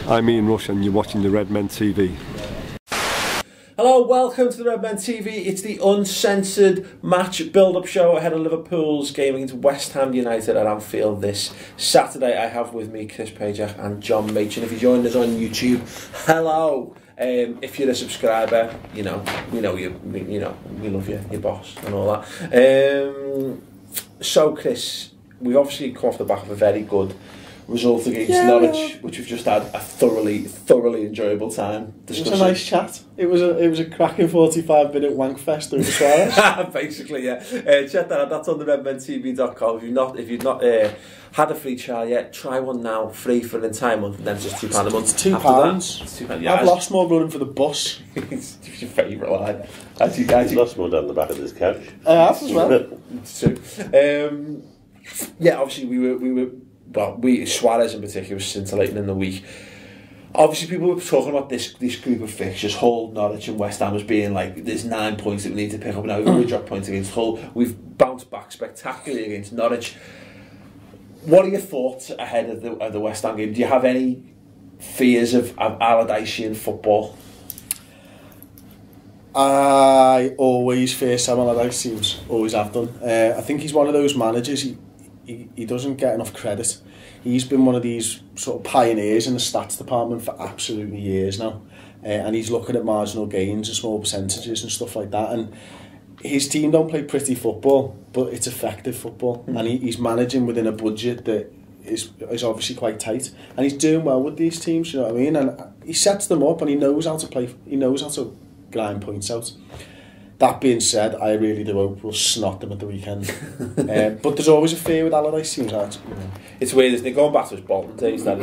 I'm Ian Rush and you're watching the Redmen TV. Hello, welcome to the Redmen TV. It's the Uncensored match build-up show ahead of Liverpool's game against West Ham United at Anfield this Saturday. I have with me Chris Pajak and John Machin. If you joined us on YouTube, hello. If you're a subscriber, we love you, your boss and all that. So Chris, we obviously come off the back of a very good result against Norwich, which we've just had a thoroughly enjoyable time discussing. It was a nice chat. It was a cracking 45-minute wank fest over Suarez. Basically, yeah. Check that out. That's on the redmentv.com. If you've not had a free trial yet, try one now, free for an entire month, and then just £2 a month. It's £2. Yeah, I've lost more running for the bus. It's your favourite line. He's lost more down the back of this couch. I have as well. It's true. Obviously Suarez in particular was scintillating in the week. Obviously people were talking about this group of fixtures, Hull, Norwich and West Ham, as being like, there's 9 points that we need to pick up now. We've already dropped points against Hull. We've bounced back spectacularly against Norwich. What are your thoughts ahead of the West Ham game? Do you have any fears of Allardyce football? I always fear Sam Allardyce, seems always have done. I think he's one of those managers, he doesn't get enough credit. He's been one of these sort of pioneers in the stats department for absolutely years now. And he's looking at marginal gains and small percentages and stuff like that. And his team don't play pretty football, but it's effective football. And he's managing within a budget that is obviously quite tight. And he's doing well with these teams, you know what I mean? And he sets them up and he knows how to play. He knows how to grind points out. That being said, I really do hope we'll snot them at the weekend. But there's always a fear with Allardyce, seems like. It's weird, isn't it? Going back to his Bolton days, I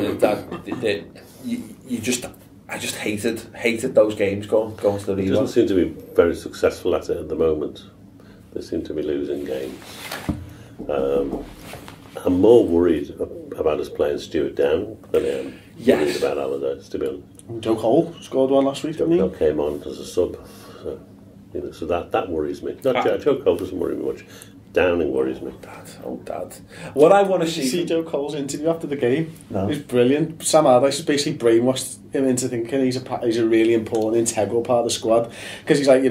just hated those games going to the He doesn't seem to be very successful at it at the moment. They seem to be losing games. I'm more worried about us playing Stuart down than I am worried about Allardyce, to be honest. Joe Cole scored one last week, didn't he? Joe Cole came on as a sub. So that worries me. Joe Cole doesn't worry me much. Downing worries me. Dad. What I want to see Joe Cole's interview after the game. No. It was brilliant. Sam Allardyce has basically brainwashed him into thinking he's a really important, integral part of the squad. Because he's like,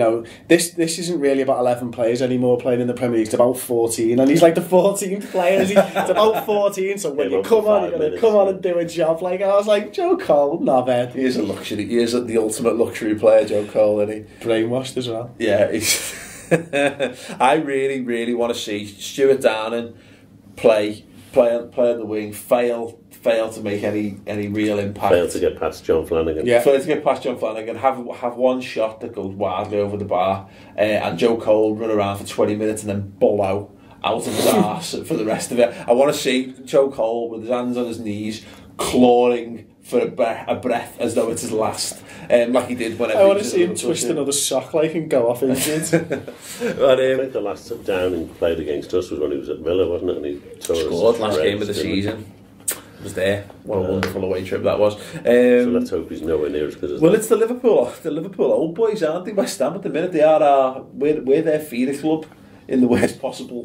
this isn't really about 11 players anymore playing in the Premier League. It's about 14, and he's like the 14th player. It's about 14. So when you come on, you're gonna come on and do a job. Like, I was like, Joe Cole, knobhead. He is a luxury. He is the ultimate luxury player, Joe Cole, isn't he? Brainwashed as well. Yeah. I really want to see Stuart Downing play on the wing, fail to make any real impact. Fail to get past John Flanagan. Yeah. Fail to get past John Flanagan. Have one shot that goes wildly over the bar, and Joe Cole run around for 20 minutes and then bull out of his arse for the rest of it. I want to see Joe Cole with his hands on his knees, clawing for a breath as though it's his last, like he did whenever. I want to see him twist another sock and go off injured. But, I think the last Downing played against us was when he was at Villa, wasn't it? And he scored last game of the season. Was there? What a wonderful away trip that was. So let's hope he's nowhere near as good as well, it's the Liverpool old boys, aren't they? West Ham at the minute, they are we're their feeder club in the worst possible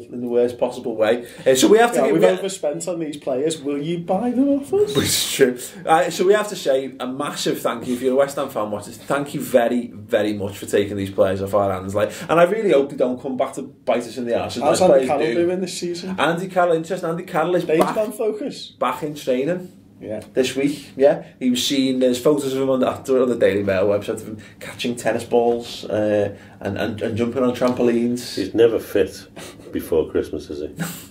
way. So we have to. We've overspent on these players. Will you buy them off us? It's true. So we have to say a massive thank you if you're a West Ham fan watching. Thank you very, very much for taking these players off our hands. And I really hope they don't come back to bite us in the arse. How's Andy Carroll doing this season? Andy Carroll is back in training. Yeah. This week, he was seen. There's photos of him on the Daily Mail website of him catching tennis balls and jumping on trampolines. He's never fit before Christmas, is he?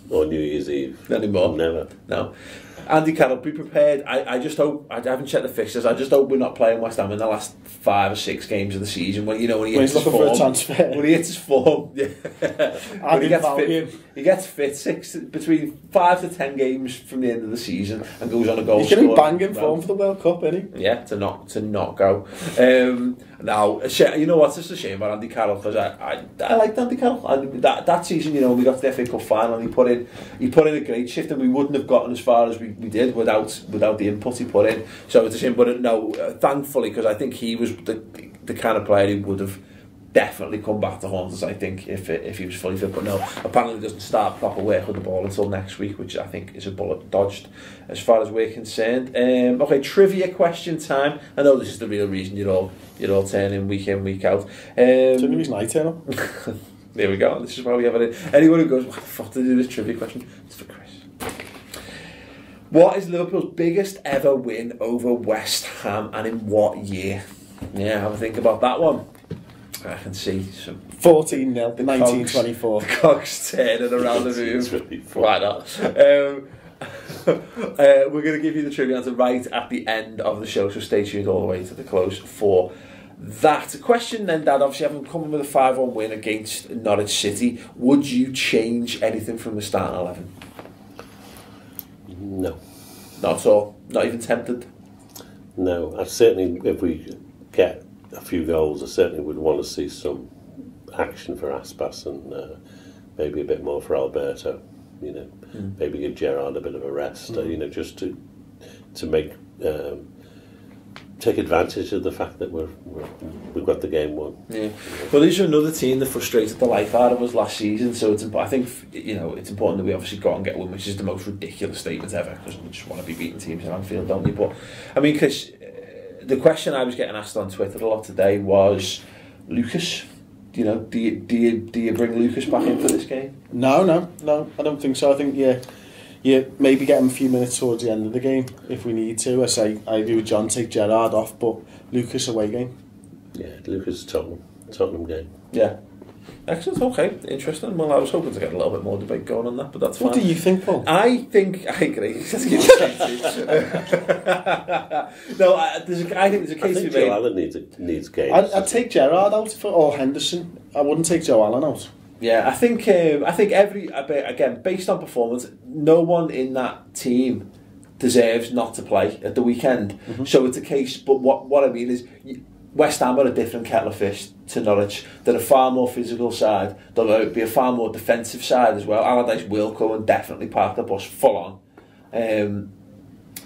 Or New Year's Eve? Not anymore. Never. No. Andy Carroll, be prepared. I just hope, I haven't checked the fixtures, I just hope we're not playing West Ham in the last 5 or 6 games of the season when he hits his form. For a transfer. When he hits his form, he gets fit between 5 to 10 games from the end of the season and goes on a goal. He's going to be banging form for the World Cup, isn't he? Yeah, to not go. Now, you know what? It's a shame about Andy Carroll because I liked Andy Carroll. That season, we got to the FA Cup final and he put in a great shift, and we wouldn't have gotten as far as we did without the input he put in. So it's a shame, but no, thankfully, because I think he was the kind of player who would have definitely come back to haunt us, I think, if he was fully fit. But no, apparently he doesn't start proper work with the ball until next week, which I think is a bullet dodged as far as we're concerned. Okay, trivia question time. I know this is the real reason you're all turning week in, week out. It's the only reason I turn up. There we go. This is why we have it. Anyone who goes, what the fuck to do this trivia question? It's for Chris. What is Liverpool's biggest ever win over West Ham, and in what year? Yeah, have a think about that one. I can see some 14-0, 1924. The cogs turning around the room. Why not? We're going to give you the trivia answer right at the end of the show, so stay tuned all the way to the close for that. Question then, Dad, obviously having come with a 5-1 win against Norwich City, would you change anything from the starting 11? No. Not at all? Not even tempted? No. I certainly, if we get a few goals, I certainly would want to see some action for Aspas and maybe a bit more for Alberto. Maybe give Gerrard a bit of a rest. Just to make take advantage of the fact that we've got the game won. Yeah. Well, these are another team that frustrated the life out of us last season. So I think it's important that we obviously go out and get one, which is the most ridiculous statement ever, because we just want to be beating teams in Anfield, don't we? But I mean, because the question I was getting asked on Twitter a lot today was, Lucas, do you bring Lucas back in for this game? No, I don't think so. I think maybe get him a few minutes towards the end of the game if we need to. I agree with John, take Gerrard off, but Lucas away game. Yeah, Lucas Tottenham game. Yeah. Excellent, okay, interesting. Well, I was hoping to get a little bit more debate going on that, but that's fine. What do you think, Paul? I agree. Let's give it No, I think there's a case to be made. Joe Allen needs games. I'd take Gerrard out or Henderson. I wouldn't take Joe Allen out. Yeah, I think again, based on performance, no one in that team deserves not to play at the weekend. Mm-hmm. So it's a case. But what I mean is, West Ham are a different kettle of fish to Norwich. They're a far more physical side. They'll be a far more defensive side as well. Allardyce will come and definitely park the bus full on.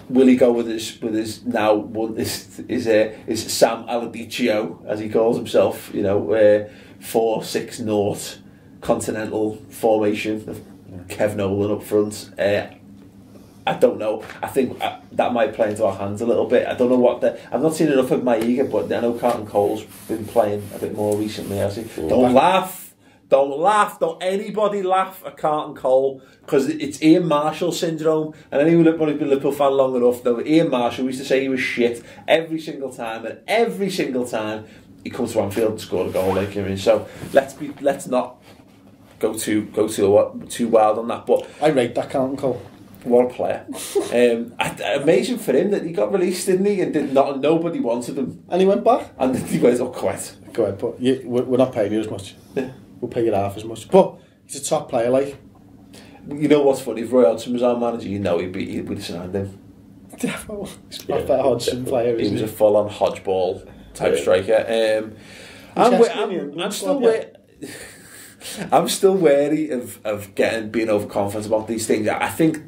Will he go with his now is Sam Allardyce, as he calls himself? 4-6-0 continental formation of Kev Nolan up front. I don't know. I think that might play into our hands a little bit. I don't know what I've not seen enough of Maiga, but I know Carlton Cole's been playing a bit more recently, has he? Don't laugh. Don't anybody laugh at Carlton Cole, because it's Ian Marshall syndrome. And anyone who's been a Liverpool fan long enough know Ian Marshall used to say he was shit every single time, and every single time he comes to Anfield and scored a goal like him. So let's not go too wild on that. But I rate that Carlton Cole. What a player. Amazing for him that he got released, didn't he? And nobody wanted him. And he went back? And he went, quite. Go ahead, but we're not paying you as much. Yeah. We'll pay you half as much. But he's a top player, like. You know what's funny? If Roy Hodgson was our manager, he'd have signed him. Definitely. He's not that Hodgson player, he was a full-on hodgeball type striker. I'm still wary of being overconfident about these things. I think,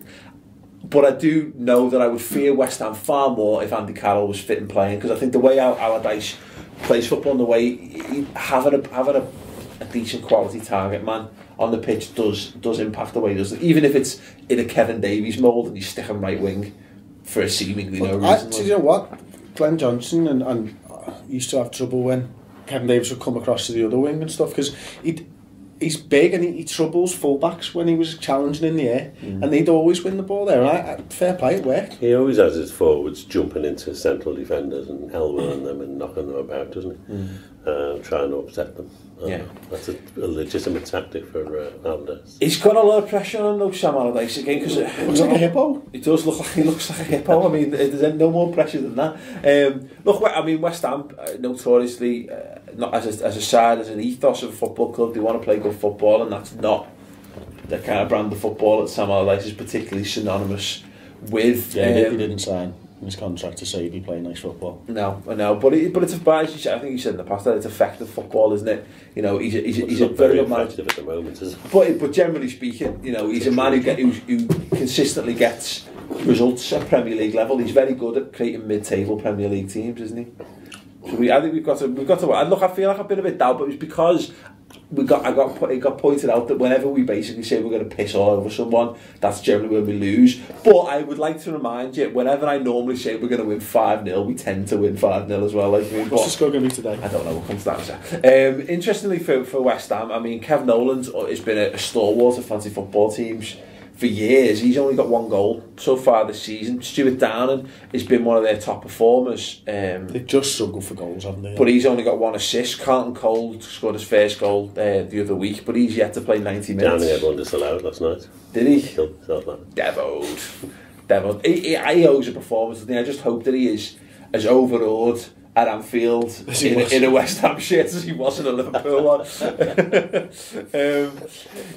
but I do know that I would fear West Ham far more if Andy Carroll was fit and playing, because I think the way Allardyce plays football and the way having a decent quality target man on the pitch does impact the way he does it, even if it's in a Kevin Davies mould and you stick him right wing for a seemingly no reason. Do you know what? Glenn Johnson and used to have trouble when Kevin Davies would come across to the other wing and stuff, because he's big and he troubles fullbacks when he was challenging in the air, and they'd always win the ball there. And fair play, it worked. He always has his forwards jumping into central defenders and elbowing them and knocking them about, doesn't he? Trying to upset them. That's a legitimate tactic for Allardyce. He's got a lot of pressure on though, Sam Allardyce, again, because looks like a hippo. He does look like he looks like a hippo. I mean, there's no more pressure than that. West Ham notoriously, not as a side, as an ethos of a football club, they want to play good football, and that's not the kind of brand of football that Sam Allardyce is particularly synonymous with. He didn't sign in his contract to say he'd be playing nice football. No, I know, but it's I think you said in the past that it's effective football, isn't it? He's a very good manager at the moment, isn't it? But generally speaking, he's a man who consistently gets results at Premier League level. He's very good at creating mid-table Premier League teams, isn't he? So I think we've got to. And look, I feel like I've been a bit down, but it was because it got pointed out that whenever we basically say we're going to piss all over someone, that's generally when we lose. But I would like to remind you, whenever I normally say we're going to win 5-0, we tend to win 5-0 as well. Like, what's the score going to be today? I don't know. We'll come to that in a sec. Interestingly, for West Ham, I mean, Kev Nolan's has been a stalwart of fantasy football teams for years. He's only got 1 goal so far this season. Stuart Downing has been one of their top performers. They've just struggled for goals, haven't they? But he's only got 1 assist. Carlton Cole scored his first goal the other week, but he's yet to play 90 minutes. Downing had one disallowed last night. Did he? Devoed. He owes a performance. I just hope that he is as overawed at Anfield in a West Ham shirt as he was in a Liverpool one.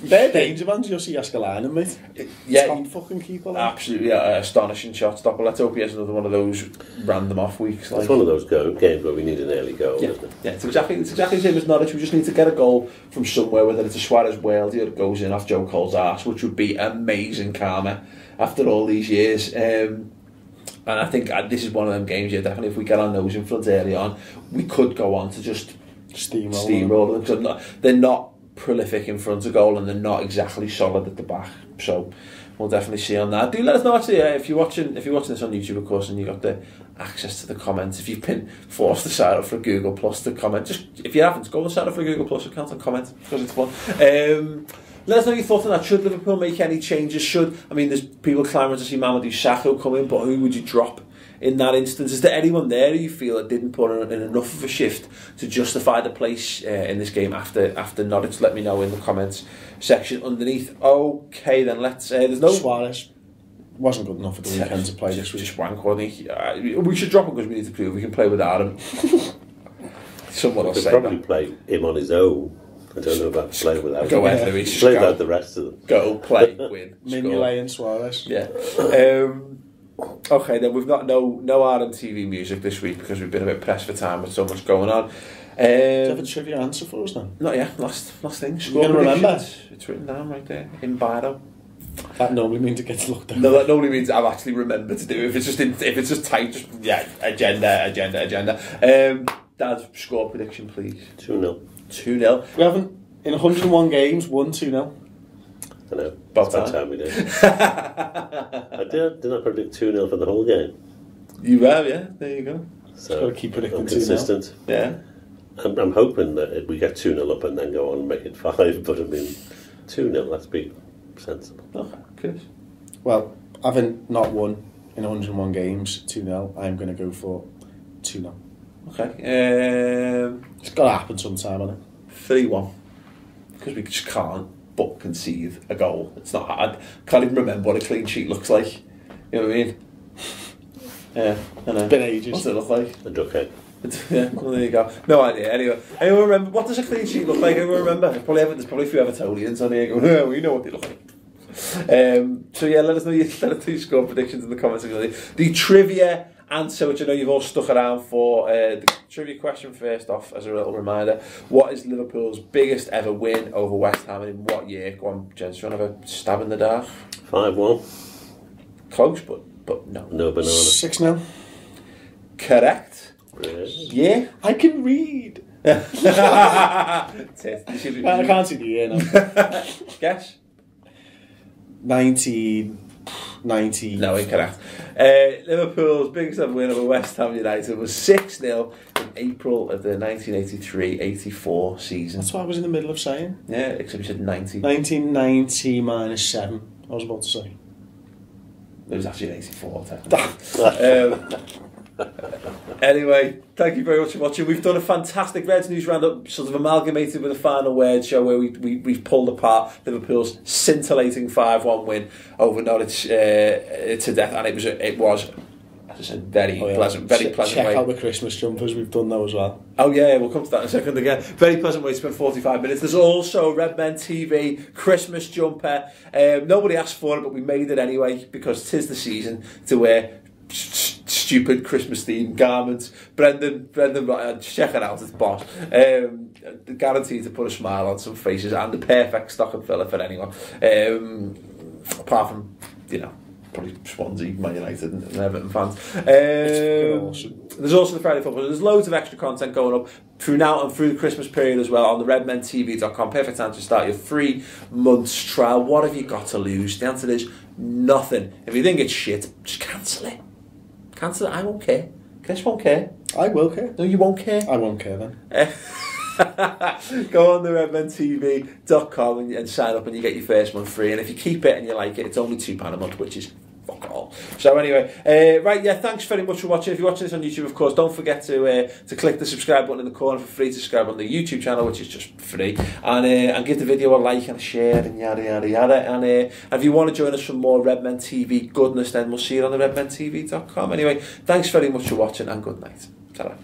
They're danger mans, you'll see Ascalon, mate. Yeah, top fucking keeper. Absolutely, astonishing shot stopper. Let's hope he has another one of those random off weeks. It's one of those games where we need an early goal, isn't it? Yeah, it's exactly the same as Norwich. We just need to get a goal from somewhere, whether it's a Suarez Worldie or it goes in off Joe Cole's arse, which would be amazing karma after all these years. And I think this is one of them games, definitely if we get our nose in front early on, we could go on to just steamroll them. Because they're not prolific in front of goal and they're not exactly solid at the back. So we'll definitely see on that. Do let us know actually if you're watching this on YouTube, of course, and you got the access to the comments. If you've been forced to sign up for Google Plus to comment, just if you haven't, go and sign up for a Google Plus account and comment because it's fun. Let us know your thoughts on that. Should Liverpool make any changes? There's people clamouring to see Mamadou Sakho come in, but who would you drop in that instance? Is there anyone there who you feel that didn't put in enough of a shift to justify the place in this game after Norwich? Let me know in the comments section underneath. Okay, then let's. There's no Suarez wasn't good enough for the weekend to play this week. Just wank, wasn't he? We should drop him because we need to prove we can play without him. Someone will say probably that. Play him on his own. I don't know about playing without Go ahead, Louis. Play without the rest of them. Go, play, win, Mignolet and Suarez. Yeah. Okay, then we've got no RMTV music this week because we've been a bit pressed for time with so much going on. Do you have a trivia answer for us then? Not yet. Last thing. You're going to remember? It's written down right there in Biro. That normally means it gets looked at. No, that normally means I've actually remembered to do it. If it's just typed, agenda. Dad, score prediction, please. 2-0. 2-0. We haven't, in 101 games, won 2-0. I know. About that time we did. I didn't predict 2-0 for the whole game. You have, yeah. There you go. So got to keep predicting 2-0. I'm consistent. Yeah. I'm hoping that we get 2-0 up and then go on and make it 5, but 2-0, let's be sensible. Okay, good. Well, having not won in 101 games, 2-0, I'm going to go for 2-0. Okay. It's got to happen sometime, hasn't it? 3-1. Because we just can't but concede a goal. It's not hard. Can't even remember what a clean sheet looks like. You know what I mean? Yeah, I know. It's been ages. What's it look like? A duckhead. Yeah, well, there you go. No idea. Anyway, anyone remember? What does a clean sheet look like? Anyone remember? There's probably a few Evertonians on here going, oh, we know what they look like. So yeah, let us know your score predictions in the comments section. The trivia answer, which I know you've all stuck around for. The trivia question first off, as a little reminder: what is Liverpool's biggest ever win over West Ham, and in what year? Go on, gents. Do you want to have a stab in the dark? 5-1. Close, but no. No banana. 6-0. Correct. Really? Yeah. I can read. I can't see the year now. Guess. 1990. No, incorrect. Liverpool's biggest ever win over West Ham United was 6-0 in April of the 1983-84 season. That's what I was in the middle of saying. Yeah, except you said 90. 1990 minus 7, I was about to say. It was actually an 84. Anyway, thank you very much for watching. We've done a fantastic Reds News Roundup, sort of amalgamated with a final word show where we've pulled apart Liverpool's scintillating 5-1 win over Norwich to death, and it was, as I said, very pleasant Check way. out the Christmas jumpers, we've done those as well. Oh yeah, we'll come to that in a second again. Very pleasant way to spend 45 minutes. There's also Redmen TV Christmas jumper. Nobody asked for it, but we made it anyway because 'tis the season to wear stupid Christmas themed garments. Brendan, check it out, it's boss. Guaranteed to put a smile on some faces and the perfect stocking filler for anyone. Apart from, probably Swansea, Man United and Everton fans. It's awesome. There's also the Friday football. There's loads of extra content going up through now and through the Christmas period as well on the redmentv.com. Perfect time to start your 3 months trial. What have you got to lose? The answer is nothing. If you think it's shit, just cancel it. Cancel it. I won't care. Chris won't care. I will care. No, you won't care. I won't care then. Go on the redmentv.com and sign up and you get your first month free. And if you keep it and you like it, it's only £2 a month, which is fuck all. So anyway, right, yeah, thanks very much for watching. If you're watching this on YouTube, of course, don't forget to click the subscribe button in the corner for free to subscribe on the YouTube channel, which is just free, and give the video a like and a share and yada yada yada. And if you want to join us for more Redmen TV goodness, then we'll see you on the redmentv.com. Anyway, thanks very much for watching and good night. Ta-ra.